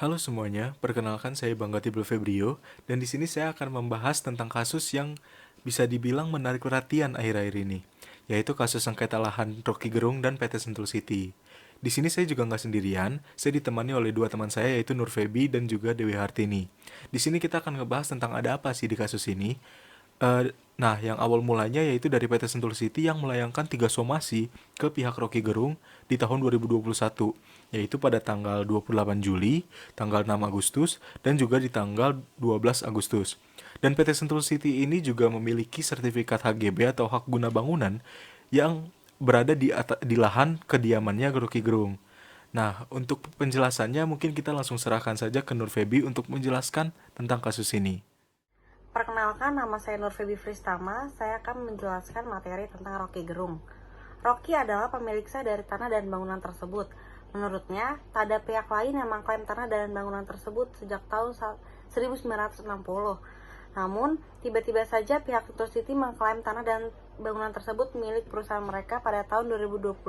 Halo semuanya, perkenalkan saya Bangga Tibel Febrio, dan di sini saya akan membahas tentang kasus yang bisa dibilang menarik perhatian akhir-akhir ini, yaitu kasus sengketa lahan Rocky Gerung dan PT Sentul City. Di sini saya juga nggak sendirian, saya ditemani oleh dua teman saya yaitu Nur Febi dan juga Dewi Hartini. Di sini kita akan ngebahas tentang ada apa sih di kasus ini. Yang awal mulanya yaitu dari PT Sentul City yang melayangkan 3 somasi ke pihak Rocky Gerung di tahun 2021, yaitu pada tanggal 28 Juli, tanggal 6 Agustus, dan juga di tanggal 12 Agustus. Dan PT Sentul City ini juga memiliki sertifikat HGB atau hak guna bangunan yang berada di lahan kediamannya Rocky Gerung. Nah, untuk penjelasannya mungkin kita langsung serahkan saja ke Nur Febi untuk menjelaskan tentang kasus ini. Perkenalkan, nama saya Nur Febi Fristama. Saya akan menjelaskan materi tentang Rocky Gerung. Rocky adalah pemilik sah dari tanah dan bangunan tersebut. Menurutnya, tak ada pihak lain yang mengklaim tanah dan bangunan tersebut sejak tahun 1960. Namun, tiba-tiba saja pihak Sentul City mengklaim tanah dan bangunan tersebut milik perusahaan mereka pada tahun 2021.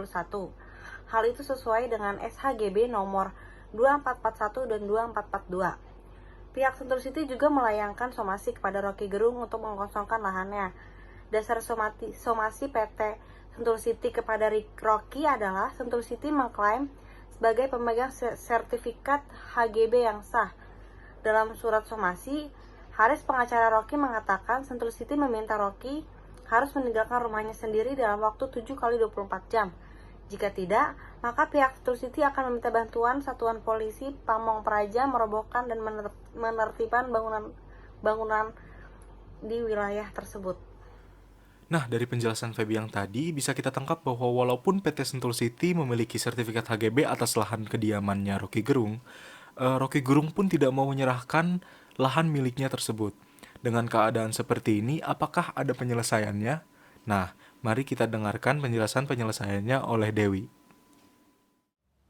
Hal itu sesuai dengan SHGB nomor 2441 dan 2442. Pihak Sentul City juga melayangkan somasi kepada Rocky Gerung untuk mengosongkan lahannya. Dasar somasi PT Sentul City kepada Rocky adalah Sentul City mengklaim sebagai pemegang sertifikat HGB yang sah. Dalam surat somasi, Haris pengacara Rocky mengatakan Sentul City meminta Rocky harus meninggalkan rumahnya sendiri dalam waktu 7 kali 24 jam. Jika tidak, maka pihak Sentul City akan meminta bantuan Satuan Polisi Pamong Praja merobohkan dan menertibkan bangunan di wilayah tersebut. Nah, dari penjelasan Feby yang tadi, bisa kita tangkap bahwa walaupun PT Sentul City memiliki sertifikat HGB atas lahan kediamannya Rocky Gerung, Rocky Gerung pun tidak mau menyerahkan lahan miliknya tersebut. Dengan keadaan seperti ini, apakah ada penyelesaiannya? Nah, mari kita dengarkan penjelasan penyelesaiannya oleh Dewi.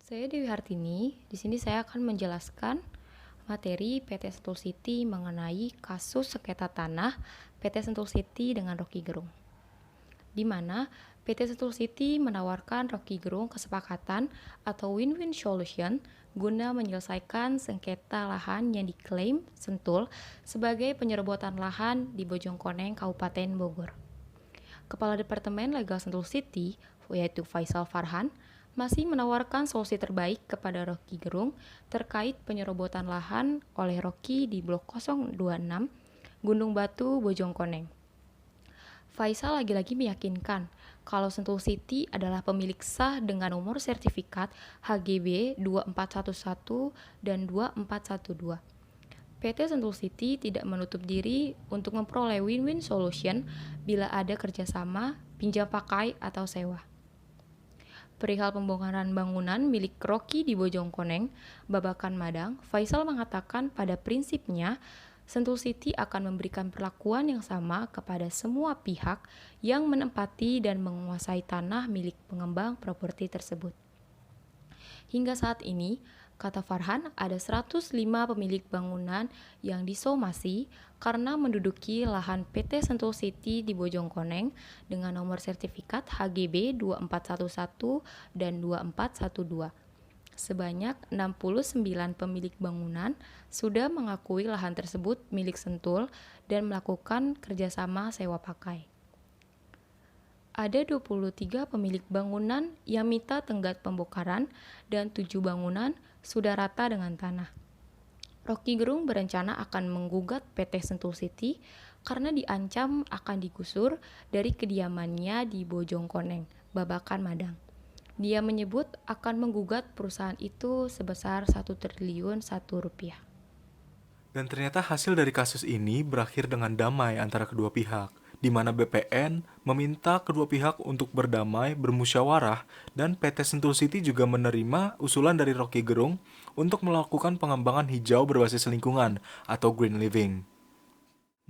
Saya Dewi Hartini. Di sini saya akan menjelaskan materi PT Sentul City mengenai kasus sengketa tanah PT Sentul City dengan Rocky Gerung. Di mana PT Sentul City menawarkan Rocky Gerung kesepakatan atau win-win solution guna menyelesaikan sengketa lahan yang diklaim Sentul sebagai penyerobotan lahan di Bojongkoneng, Kabupaten Bogor. Kepala Departemen Legal Sentul City, yaitu Faisal Farhan, masih menawarkan solusi terbaik kepada Rocky Gerung terkait penyerobotan lahan oleh Rocky di Blok 026, Gunung Batu, Bojongkoneng. Faisal lagi-lagi meyakinkan kalau Sentul City adalah pemilik sah dengan nomor sertifikat HGB 2411 dan 2412. PT Sentul City tidak menutup diri untuk memperoleh win-win solution bila ada kerjasama, pinjam pakai, atau sewa. Perihal pembongkaran bangunan milik Rocky di Bojongkoneng, Babakan Madang, Faisal mengatakan pada prinsipnya Sentul City akan memberikan perlakuan yang sama kepada semua pihak yang menempati dan menguasai tanah milik pengembang properti tersebut. Hingga saat ini, kata Farhan, ada 105 pemilik bangunan yang disomasi karena menduduki lahan PT Sentul City di Bojongkoneng dengan nomor sertifikat HGB 2411 dan 2412. Sebanyak 69 pemilik bangunan sudah mengakui lahan tersebut milik Sentul dan melakukan kerjasama sewa pakai. Ada 23 pemilik bangunan yang minta tenggat pembongkaran dan 7 bangunan sudah rata dengan tanah. Rocky Gerung berencana akan menggugat PT Sentul City karena diancam akan digusur dari kediamannya di Bojongkoneng, Babakan Madang. Dia menyebut akan menggugat perusahaan itu sebesar 1 triliun rupiah. Dan ternyata hasil dari kasus ini berakhir dengan damai antara kedua pihak, di mana BPN meminta kedua pihak untuk berdamai, bermusyawarah, dan PT Sentul City juga menerima usulan dari Rocky Gerung untuk melakukan pengembangan hijau berbasis lingkungan atau green living.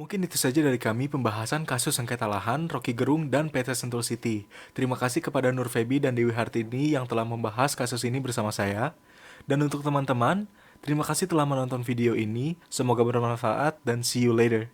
Mungkin itu saja dari kami pembahasan kasus sengketa lahan Rocky Gerung dan PT Sentul City. Terima kasih kepada Nur Febi dan Dewi Hartini yang telah membahas kasus ini bersama saya. Dan untuk teman-teman, terima kasih telah menonton video ini. Semoga bermanfaat dan see you later.